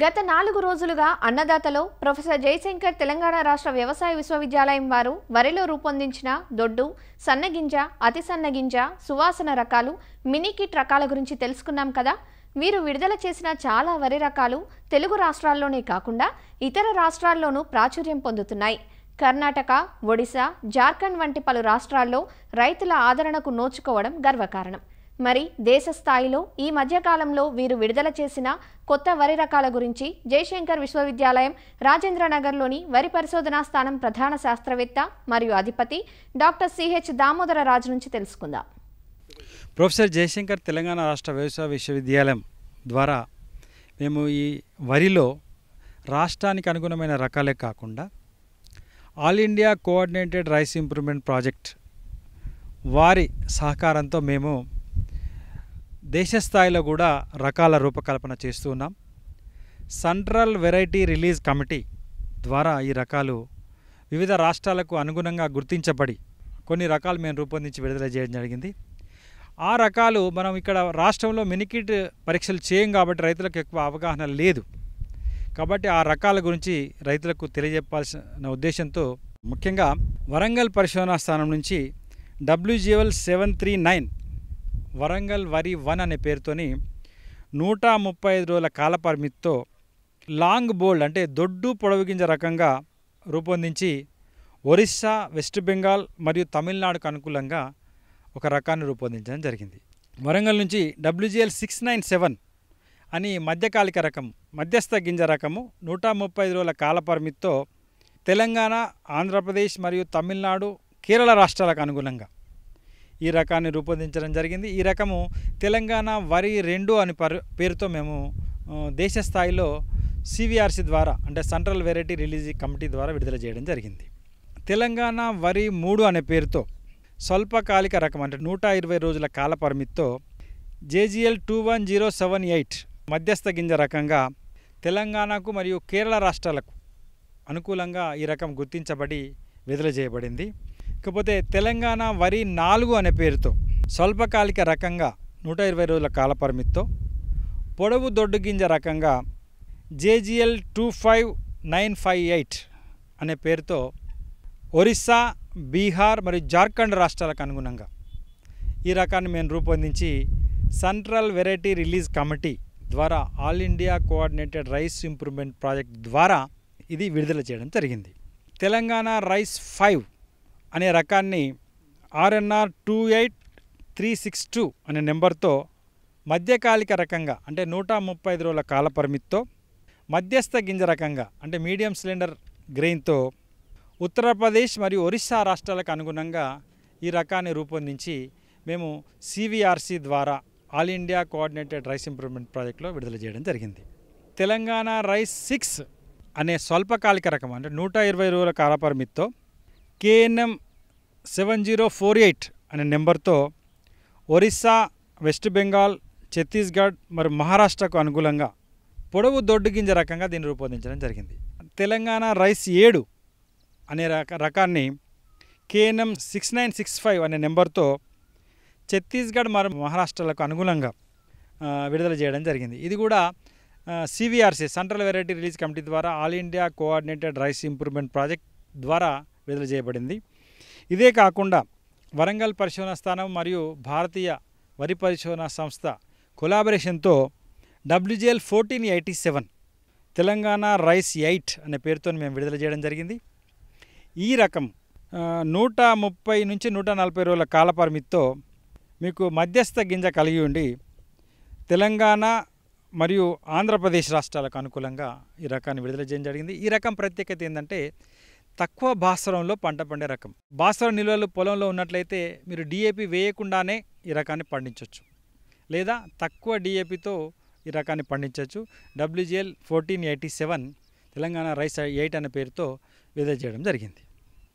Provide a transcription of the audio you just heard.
గత 4 రోజులుగా అన్నదాతలో ప్రొఫెసర్ జయశంకర్ తెలంగాణ రాష్ట్ర వ్యవసాయ విశ్వవిద్యాలయం వారు వరిలో రూపొందించిన దొడ్డు, సన్నగింజ, అతి సన్నగింజ, సువాసన రకాలు, మినీ కిట్ రకాల గురించి తెలుసుకున్నాం కదా. వీరు విడుదల చేసిన చాలా వరి రకాలు తెలుగు రాష్ట్రాల్లోనే కాకుండా ఇతర రాష్ట్రాల్లోనూ ప్రాచుర్యం పొందుతున్నాయి. కర్ణాటక, ఒడిశా, జార్ఖండ్ వంటి పలు రాష్ట్రాల్లో రైతుల ఆదరణకు నోచుకోవడం గర్వకారణం. మరి దేశ స్థాయిలో ఈ మధ్యకాలంలో వీరు విడుదల చేసిన కొత్త వరి రకాల గురించి జయశంకర్ విశ్వవిద్యాలయం రాజేంద్రనగర్లోని వరి పరిశోధనా స్థానం ప్రధాన శాస్త్రవేత్త మరియు అధిపతి డాక్టర్ సిహెచ్ దామోదర రాజు నుంచి తెలుసుకుందాం. ప్రొఫెసర్ జయశంకర్ తెలంగాణ రాష్ట్ర వ్యవసాయ విశ్వవిద్యాలయం ద్వారా మేము ఈ వరిలో రాష్ట్రానికి అనుగుణమైన రకాలే కాకుండా all India coordinated rice improvement project వారి సహకారంతో మేము దేశ స్థాయిలో కూడా రకాల రూపకల్పన చేస్తూ ఉన్నాం. సెంట్రల్ వెరైటీ రిలీజ్ కమిటీ ద్వారా ఈ రకాలు వివిధ రాష్ట్రాలకు అనుగుణంగా గుర్తించబడి కొన్ని రకాలు మేము రూపొందించి విడుదల చేయడం జరిగింది. ఆ రకాలు మనం ఇక్కడ రాష్ట్రంలో మినికిట్ పరీక్షలు చేయం కాబట్టి రైతులకు ఎక్కువ అవగాహన లేదు. కాబట్టి ఆ రకాల గురించి రైతులకు తెలియజెప్పాల్సిన ఉద్దేశంతో ముఖ్యంగా వరంగల్ పరిశోధనా స్థానం నుంచి WGL 739 వరంగల్ వరి 1 అనే పేరుతోని 135 రోజుల కాల పరిమితితో లాంగ్ బోల్డ్ అంటే దొడ్డు పొడవు గింజ రకంగా రూపొందించి ఒరిస్సా, వెస్ట్ బెంగాల్ మరియు తమిళనాడుకు అనుకూలంగా ఒక రకాన్ని రూపొందించడం జరిగింది. వరంగల్ నుంచి WGL 697 అని మధ్యకాలిక రకం, మధ్యస్థ గింజ రకము 135 రోజుల కాల పరిమితితో తెలంగాణ, ఆంధ్రప్రదేశ్ మరియు తమిళనాడు, కేరళ రాష్ట్రాలకు అనుగుణంగా ఈ రకాన్ని రూపొందించడం జరిగింది. ఈ రకము తెలంగాణ వరి 2 అని పేరుతో మేము దేశ స్థాయిలో CVRC ద్వారా అంటే సెంట్రల్ వెరైటీ రిలీజ్ కమిటీ ద్వారా విడుదల చేయడం జరిగింది. తెలంగాణ వరి 3 అనే పేరుతో స్వల్పకాలిక రకం అంటే 120 రోజుల కాల పరిమితితో JGL 21078 మధ్యస్థ గింజ రకంగా తెలంగాణకు మరియు కేరళ రాష్ట్రాలకు అనుకూలంగా ఈ రకం గుర్తించబడి విడుదల చేయబడింది. ఇకపోతే తెలంగాణ వరి 4 అనే పేరుతో స్వల్పకాలిక రకంగా 120 రోజుల కాల పరిమితితో పొడవు దొడ్డు గింజ రకంగా JGL 25958 అనే పేరుతో ఒరిస్సా, బీహార్ మరియు జార్ఖండ్ రాష్ట్రాలకు అనుగుణంగా ఈ రకాన్ని మేము రూపొందించి సెంట్రల్ వెరైటీ రిలీజ్ కమిటీ ద్వారా all India coordinated rice improvement project ద్వారా ఇది విడుదల చేయడం జరిగింది. తెలంగాణ రైస్ 5 అనే రకాన్ని RNR 28362 అనే నెంబర్తో మధ్యకాలిక రకంగా అంటే 135 రోజుల కాల పరిమితితో మధ్యస్థ గింజ రకంగా అంటే మీడియం సిలిండర్ గ్రెయిన్తో ఉత్తరప్రదేశ్ మరియు ఒరిస్సా రాష్ట్రాలకు అనుగుణంగా ఈ రకాన్ని రూపొందించి మేము CVRC ద్వారా all India coordinated rice improvement ప్రాజెక్ట్లో విడుదల చేయడం జరిగింది. తెలంగాణ రైస్ 6 అనే స్వల్పకాలిక రకం అంటే 120 రోజుల కాల పరిమితితో KNM 7048 అనే నెంబర్తో ఒరిస్సా, వెస్ట్ బెంగాల్, ఛత్తీస్గఢ్ మరియు మహారాష్ట్రకు అనుకూలంగా పొడవు దొడ్డు గింజ రకంగా దీన్ని రూపొందించడం జరిగింది. తెలంగాణ రైస్ 7 అనే రకాన్ని KNM 6965 అనే నెంబర్తో ఛత్తీస్గఢ్ మరియు మహారాష్ట్రలకు అనుగుణంగా విడుదల చేయడం జరిగింది. ఇది కూడా CVRC central variety release committee ద్వారా all India coordinated rice improvement project ద్వారా విడుదల చేయబడింది. ఇదే కాకుండా వరంగల్ పరిశోధనా స్థానం మరియు భారతీయ వరి పరిశోధనా సంస్థ కొలాబరేషన్తో WGL 1487 తెలంగాణ రైస్ 8 అనే పేరుతో మేము విడుదల చేయడం జరిగింది. ఈ రకం 130 నుంచి 140 రోజుల కాల పరిమితితో మీకు మధ్యస్థ గింజ కలిగి ఉండి తెలంగాణ మరియు ఆంధ్రప్రదేశ్ రాష్ట్రాలకు అనుకూలంగా ఈ రకాన్ని విడుదల చేయడం జరిగింది. ఈ రకం ప్రత్యేకత ఏంటంటే తక్కువ భాస్వరంలో పంట పండే రకం. భాస్వరం నిల్వలు పొలంలో ఉన్నట్లయితే మీరు DAP వేయకుండానే ఈ రకాన్ని పండించవచ్చు, లేదా తక్కువ DAPతో ఈ రకాన్ని పండించవచ్చు. WGL 1487 తెలంగాణ రైస్ 8 అనే పేరుతో విడుదల చేయడం జరిగింది.